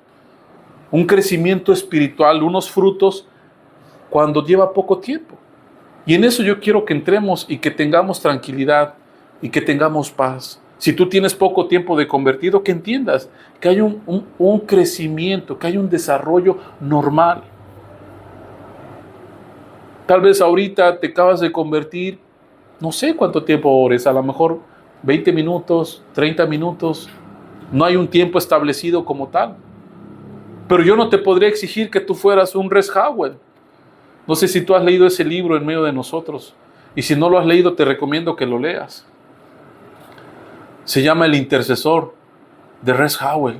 un crecimiento espiritual, unos frutos, cuando lleva poco tiempo. Y en eso yo quiero que entremos y que tengamos tranquilidad y que tengamos paz. Si tú tienes poco tiempo de convertido, que entiendas que hay un crecimiento, que hay un desarrollo normal. Tal vez ahorita te acabas de convertir, no sé cuánto tiempo ores, a lo mejor 20 minutos, 30 minutos. No hay un tiempo establecido como tal. Pero yo no te podría exigir que tú fueras un Res Howell. No sé si tú has leído ese libro En medio de nosotros. Y si no lo has leído, te recomiendo que lo leas. Se llama El intercesor de Res Howell.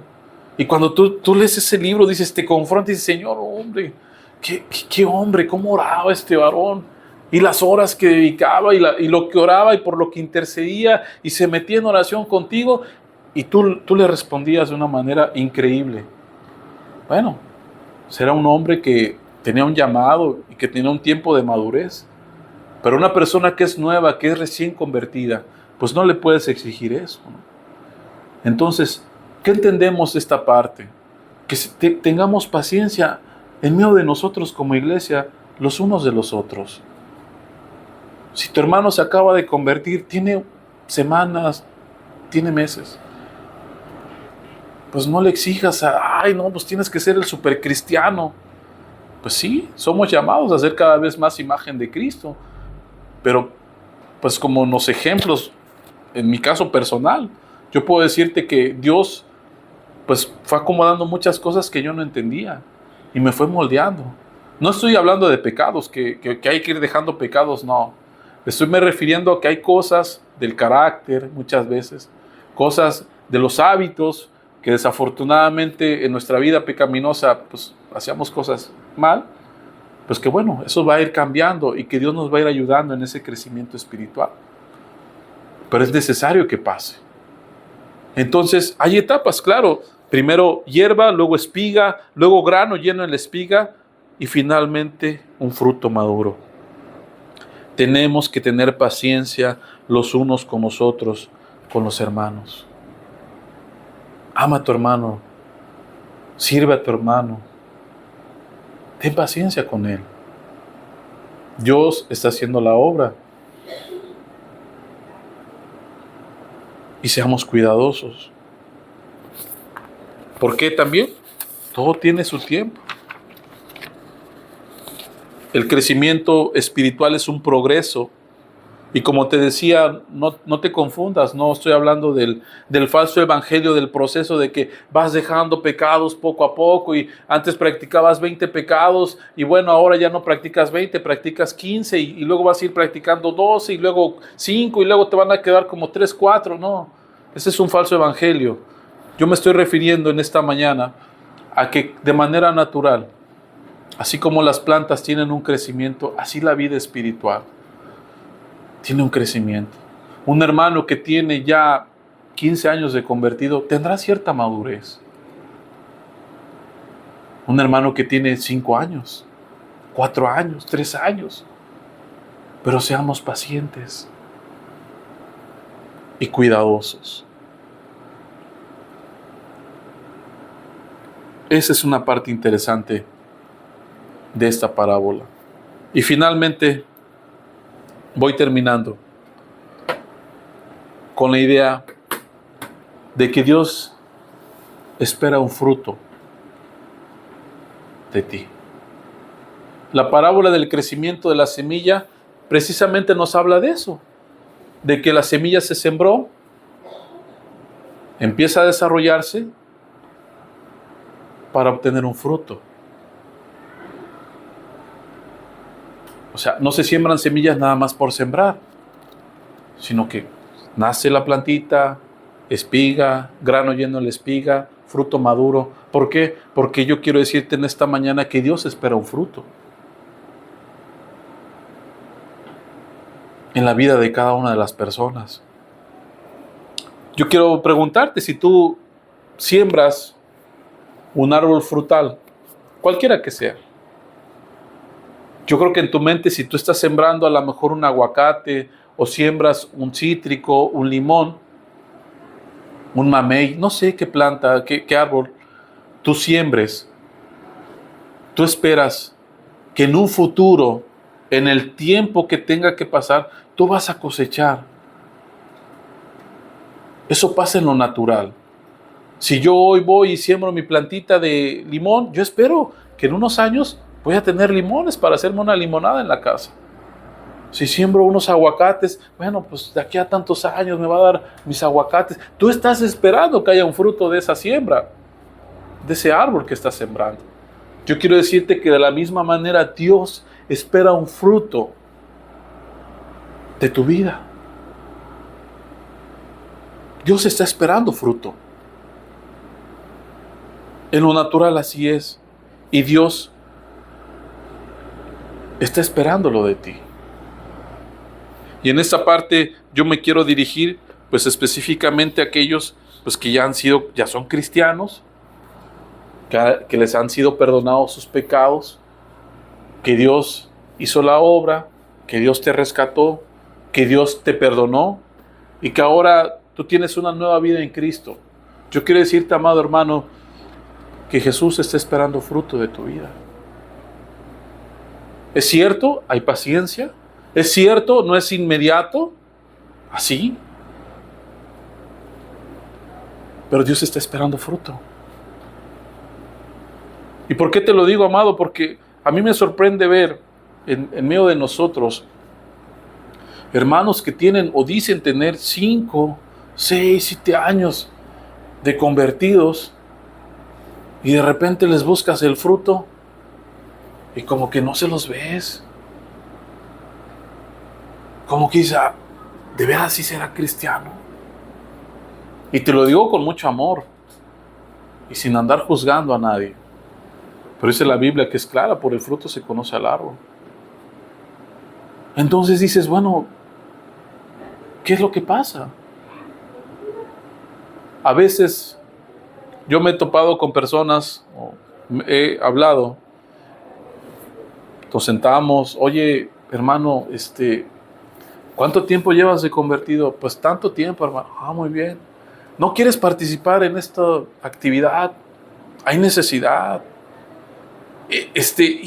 Y cuando tú lees ese libro, dices, te confrontas y dices, Señor, hombre, qué hombre, cómo oraba este varón. Y las horas que dedicaba y lo que oraba y por lo que intercedía y se metía en oración contigo. Y tú le respondías de una manera increíble. Bueno, será un hombre que tenía un llamado y que tenía un tiempo de madurez. Pero una persona que es nueva, que es recién convertida, pues no le puedes exigir eso, ¿no? Entonces, ¿qué entendemos de esta parte? Que tengamos paciencia en medio de nosotros como iglesia, los unos de los otros. Si tu hermano se acaba de convertir, tiene semanas, tiene meses, pues no le exijas ay no, pues tienes que ser el supercristiano. Pues sí, somos llamados a ser cada vez más imagen de Cristo, pero pues como unos ejemplos, en mi caso personal, yo puedo decirte que Dios pues fue acomodando muchas cosas que yo no entendía y me fue moldeando. No estoy hablando de pecados, que hay que ir dejando pecados, no. Me refiriendo a que hay cosas del carácter muchas veces, cosas de los hábitos, que desafortunadamente en nuestra vida pecaminosa pues hacíamos cosas mal, pues que bueno, eso va a ir cambiando y que Dios nos va a ir ayudando en ese crecimiento espiritual. Pero es necesario que pase. Entonces, hay etapas, claro. Primero hierba, luego espiga, luego grano lleno en la espiga y finalmente un fruto maduro. Tenemos que tener paciencia los unos con los otros con los hermanos. Ama a tu hermano. Sirve a tu hermano. Ten paciencia con él. Dios está haciendo la obra. Y seamos cuidadosos. Porque también todo tiene su tiempo. El crecimiento espiritual es un progreso. Y como te decía, no te confundas, no estoy hablando del falso evangelio, del proceso de que vas dejando pecados poco a poco y antes practicabas 20 pecados y bueno, ahora ya no practicas 20, practicas 15 y luego vas a ir practicando 12 y luego 5 y luego te van a quedar como 3, 4. No, ese es un falso evangelio. Yo me estoy refiriendo en esta mañana a que de manera natural, así como las plantas tienen un crecimiento, así la vida espiritual tiene un crecimiento. Un hermano que tiene ya 15 años de convertido tendrá cierta madurez. Un hermano que tiene 5 años, 4 años, 3 años. Pero seamos pacientes y cuidadosos. Esa es una parte interesante de esta parábola. Y finalmente, voy terminando con la idea de que Dios espera un fruto de ti. La parábola del crecimiento de la semilla precisamente nos habla de eso, de que la semilla se sembró, empieza a desarrollarse para obtener un fruto. O sea, no se siembran semillas nada más por sembrar, sino que nace la plantita, espiga, grano lleno de la espiga, fruto maduro. ¿Por qué? Porque yo quiero decirte en esta mañana que Dios espera un fruto en la vida de cada una de las personas. Yo quiero preguntarte, si tú siembras un árbol frutal, cualquiera que sea, yo creo que en tu mente, si tú estás sembrando a lo mejor un aguacate o siembras un cítrico, un limón, un mamey, no sé qué planta, qué árbol tú siembres, tú esperas que en un futuro, en el tiempo que tenga que pasar, tú vas a cosechar. Eso pasa en lo natural. Si yo hoy voy y siembro mi plantita de limón, yo espero que en unos años voy a tener limones para hacerme una limonada en la casa. Si siembro unos aguacates, bueno, pues de aquí a tantos años me va a dar mis aguacates. Tú estás esperando que haya un fruto de esa siembra, de ese árbol que estás sembrando. Yo quiero decirte que de la misma manera Dios espera un fruto de tu vida. Dios está esperando fruto. En lo natural así es. Y Dios está esperándolo de ti. Y en esta parte yo me quiero dirigir pues específicamente a aquellos pues que ya son cristianos, que les han sido perdonados sus pecados, que Dios hizo la obra, que Dios te rescató, que Dios te perdonó y que ahora tú tienes una nueva vida en Cristo. Yo quiero decirte, amado hermano, que Jesús está esperando fruto de tu vida. Es cierto, hay paciencia. Es cierto, no es inmediato. Así. Pero Dios está esperando fruto. ¿Y por qué te lo digo, amado? Porque a mí me sorprende ver en medio de nosotros hermanos que tienen o dicen tener 5, 6, 7 años de convertidos y de repente les buscas el fruto y como que no se los ves. Como que dice, ¿de veras sí será cristiano? Y te lo digo con mucho amor y sin andar juzgando a nadie. Pero dice la Biblia que es clara, por el fruto se conoce al árbol. Entonces dices, bueno, ¿qué es lo que pasa? A veces yo me he topado con personas, o he hablado, nos sentamos, oye, hermano, ¿Cuánto tiempo llevas de convertido? Pues tanto tiempo, hermano. Muy bien. ¿No quieres participar en esta actividad? Hay necesidad.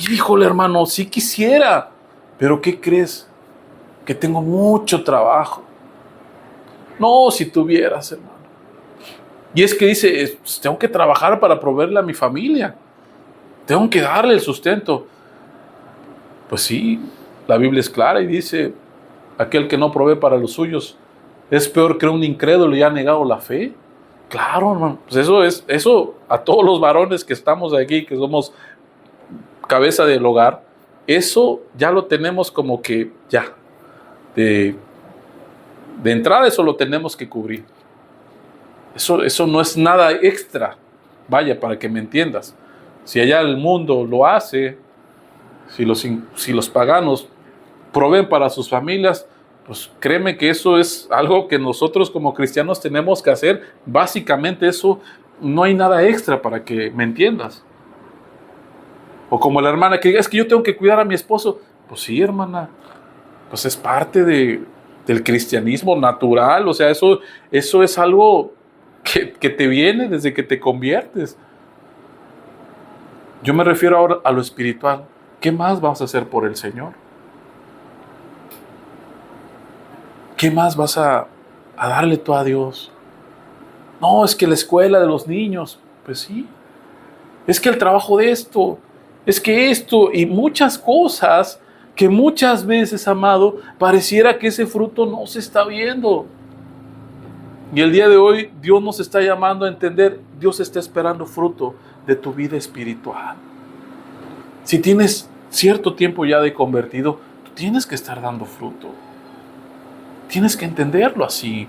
Híjole, hermano, sí quisiera, pero ¿qué crees? Que tengo mucho trabajo. No, si tuvieras, hermano. Y es que dice, pues, tengo que trabajar para proveerle a mi familia. Tengo que darle el sustento. Pues sí, la Biblia es clara y dice, aquel que no provee para los suyos es peor que un incrédulo y ha negado la fe. Claro, hermano. Pues eso a todos los varones que estamos aquí, que somos cabeza del hogar, eso ya lo tenemos como que ya, de entrada eso lo tenemos que cubrir. Eso no es nada extra, vaya, para que me entiendas. Si allá el mundo lo hace, si los paganos proveen para sus familias, pues créeme que eso es algo que nosotros como cristianos tenemos que hacer. Básicamente eso, no hay nada extra, para que me entiendas. O como la hermana que diga, es que yo tengo que cuidar a mi esposo. Pues sí, hermana, pues es parte del cristianismo natural. O sea, eso es algo que te viene desde que te conviertes. Yo me refiero ahora a lo espiritual. ¿Qué más vas a hacer por el Señor? ¿Qué más vas a darle tú a Dios? No, es que la escuela de los niños, pues sí. Es que el trabajo de esto, es que esto y muchas cosas que muchas veces, amado, pareciera que ese fruto no se está viendo. Y el día de hoy Dios nos está llamando a entender, Dios está esperando fruto de tu vida espiritual. Si tienes cierto tiempo ya de convertido, tú tienes que estar dando fruto. Tienes que entenderlo así.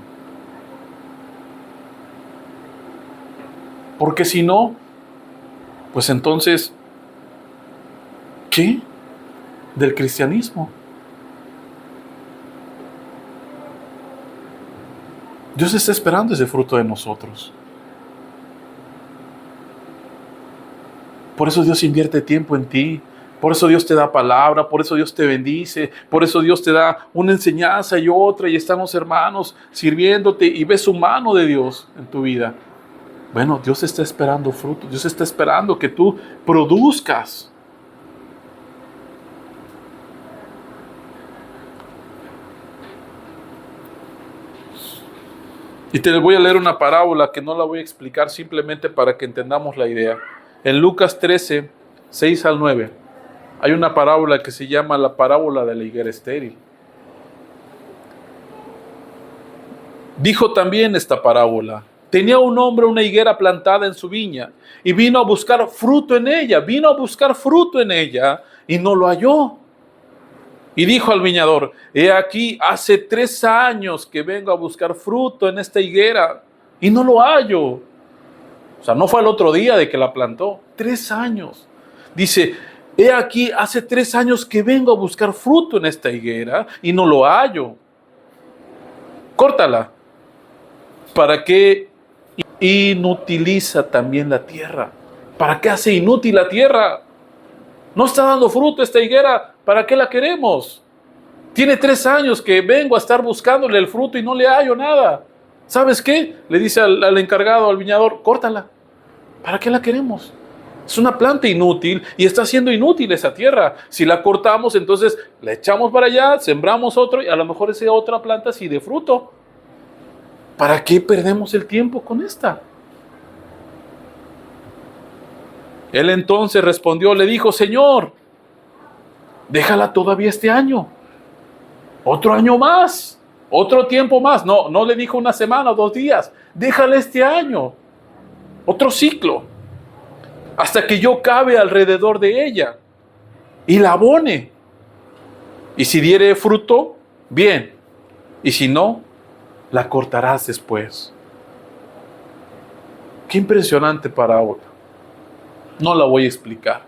Porque si no, pues entonces, ¿qué? Del cristianismo. Dios está esperando ese fruto de nosotros. Por eso Dios invierte tiempo en ti. Por eso Dios te da palabra, por eso Dios te bendice, por eso Dios te da una enseñanza y otra, y están los hermanos sirviéndote y ves su mano de Dios en tu vida. Bueno, Dios está esperando fruto, Dios está esperando que tú produzcas. Y te voy a leer una parábola que no la voy a explicar, simplemente para que entendamos la idea. En Lucas 13, 6 al 9, hay una parábola que se llama la parábola de la higuera estéril. Dijo también esta parábola: tenía un hombre una higuera plantada en su viña y vino a buscar fruto en ella, y no lo halló. Y dijo al viñador: he aquí, hace 3 años que vengo a buscar fruto en esta higuera y no lo hallo. O sea, no fue el otro día de que la plantó, 3 años. Dice: he aquí, hace 3 años que vengo a buscar fruto en esta higuera y no lo hallo. Córtala. ¿Para qué inutiliza también la tierra? ¿Para qué hace inútil la tierra? No está dando fruto esta higuera, ¿para qué la queremos? Tiene 3 años que vengo a estar buscándole el fruto y no le hallo nada. ¿Sabes qué? Le dice al encargado, al viñador: córtala. ¿Para qué la queremos? Es una planta inútil y está siendo inútil esa tierra. Si la cortamos, entonces la echamos para allá, sembramos otro y a lo mejor esa otra planta sí de fruto. ¿Para qué perdemos el tiempo con esta? Él entonces respondió, le dijo: Señor, déjala todavía este año, otro año más, otro tiempo más. No le dijo 1 semana o 2 días, déjala este año, otro ciclo, hasta que yo cabe alrededor de ella y la abone. Y si diere fruto, bien, y si no, la cortarás después. Qué impresionante parábola. No la voy a explicar.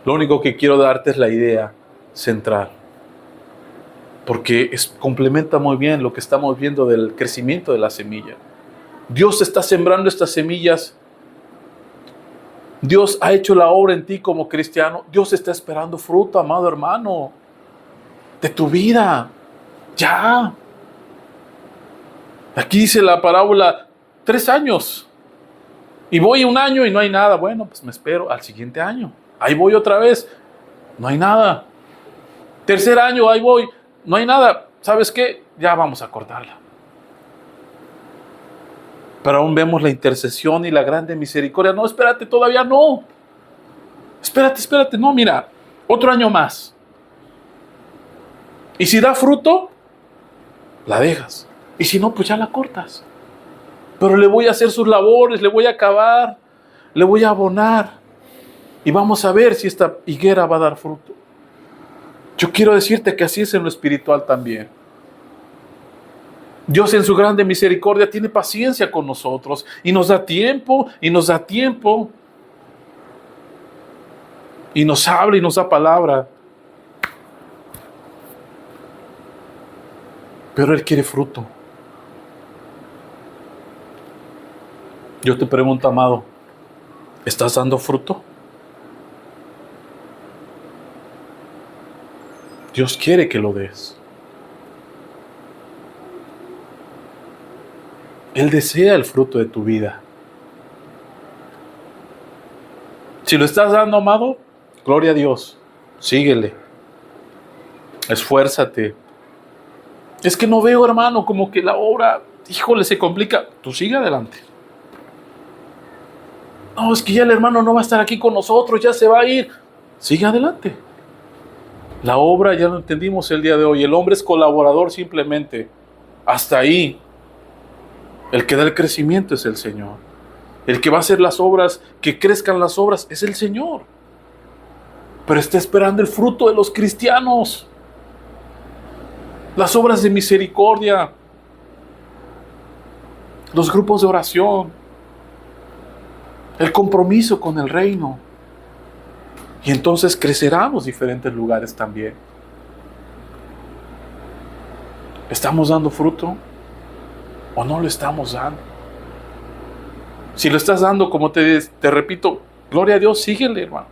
Lo único que quiero darte es la idea central, porque complementa muy bien lo que estamos viendo del crecimiento de la semilla. Dios está sembrando estas semillas. Dios ha hecho la obra en ti como cristiano. Dios está esperando fruto, amado hermano, de tu vida. Ya. Aquí dice la parábola, 3 años. Y voy 1 año y no hay nada. Bueno, pues me espero al siguiente año. Ahí voy otra vez. No hay nada. Tercer año, ahí voy. No hay nada. ¿Sabes qué? Ya vamos a cortarla. Pero aún vemos la intercesión y la grande misericordia. No, espérate, todavía no. Espérate. No, mira, otro año más. Y si da fruto, la dejas. Y si no, pues ya la cortas. Pero le voy a hacer sus labores, le voy a cavar, le voy a abonar. Y vamos a ver si esta higuera va a dar fruto. Yo quiero decirte que así es en lo espiritual también. Dios en su grande misericordia tiene paciencia con nosotros y nos da tiempo, y nos da tiempo. Y nos habla y nos da palabra. Pero Él quiere fruto. Yo te pregunto, amado, ¿estás dando fruto? Dios quiere que lo des. Él desea el fruto de tu vida. Si lo estás dando, amado, gloria a Dios. Síguele. Esfuérzate. Es que no veo, hermano, como que la obra, híjole, se complica. Tú sigue adelante. No, es que ya el hermano no va a estar aquí con nosotros, ya se va a ir. Sigue adelante. La obra ya lo entendimos el día de hoy. El hombre es colaborador simplemente. Hasta ahí. El que da el crecimiento es el Señor. El que va a hacer las obras, que crezcan las obras, es el Señor. Pero está esperando el fruto de los cristianos. Las obras de misericordia. Los grupos de oración. El compromiso con el reino. Y entonces crecerán los diferentes lugares también. ¿Estamos dando fruto o no lo estamos dando? Si lo estás dando, como te repito, gloria a Dios, síguele, hermano.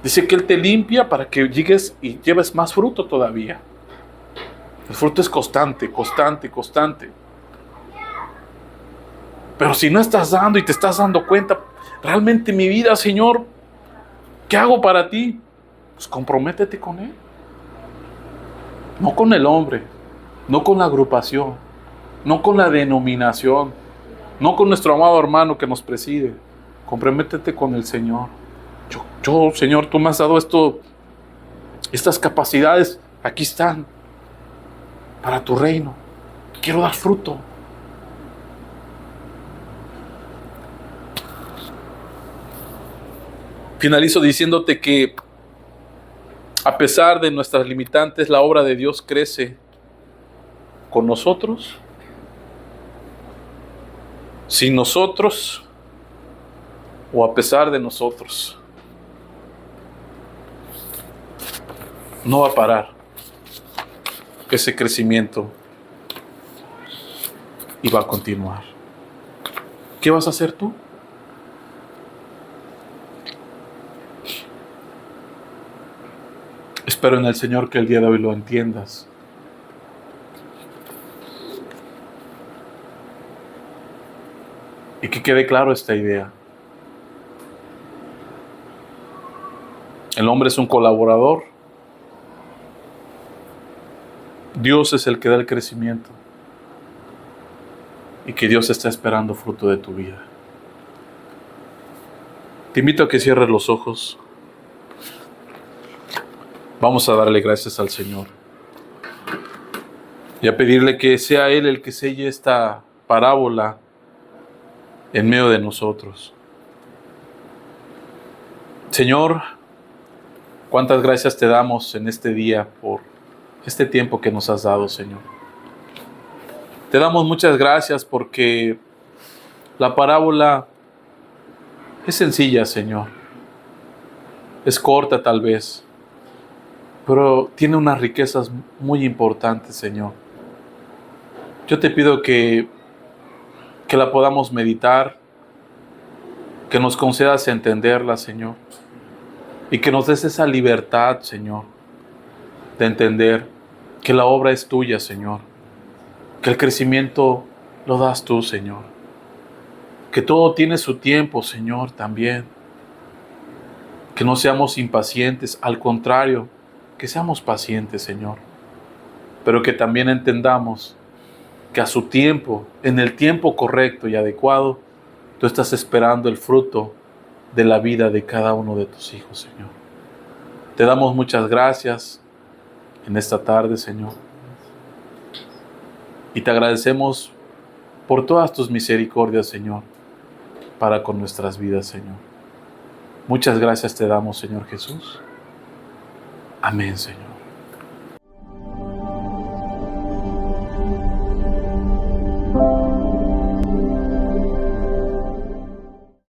Dice que Él te limpia para que llegues y lleves más fruto todavía. El fruto es constante. Pero si no estás dando y te estás dando cuenta, realmente mi vida, Señor, ¿qué hago para ti? Pues comprométete con Él. No con el hombre, no con la agrupación, no con la denominación, no con nuestro amado hermano que nos preside. Comprométete con el Señor. Yo, Señor, tú me has dado estas capacidades, aquí están, para tu reino. Quiero dar fruto. Finalizo diciéndote que a pesar de nuestras limitantes, la obra de Dios crece con nosotros, sin nosotros o a pesar de nosotros. No va a parar ese crecimiento y va a continuar. ¿Qué vas a hacer tú? Espero en el Señor que el día de hoy lo entiendas. Y que quede claro esta idea. El hombre es un colaborador. Dios es el que da el crecimiento. Y que Dios está esperando fruto de tu vida. Te invito a que cierres los ojos. Vamos a darle gracias al Señor. Y a pedirle que sea Él el que selle esta parábola en medio de nosotros. Señor, cuántas gracias te damos en este día por este tiempo que nos has dado, Señor. Te damos muchas gracias porque la parábola es sencilla, Señor. Es corta tal vez, pero tiene unas riquezas muy importantes, Señor. Yo te pido que la podamos meditar, que nos concedas entenderla, Señor, y que nos des esa libertad, Señor, de entender que la obra es tuya, Señor, que el crecimiento lo das tú, Señor, que todo tiene su tiempo, Señor, también, que no seamos impacientes, al contrario, que seamos pacientes, Señor, pero que también entendamos que a su tiempo, en el tiempo correcto y adecuado, tú estás esperando el fruto de la vida de cada uno de tus hijos, Señor. Te damos muchas gracias en esta tarde, Señor. Y te agradecemos por todas tus misericordias, Señor, para con nuestras vidas, Señor. Muchas gracias te damos, Señor Jesús. Amén, Señor.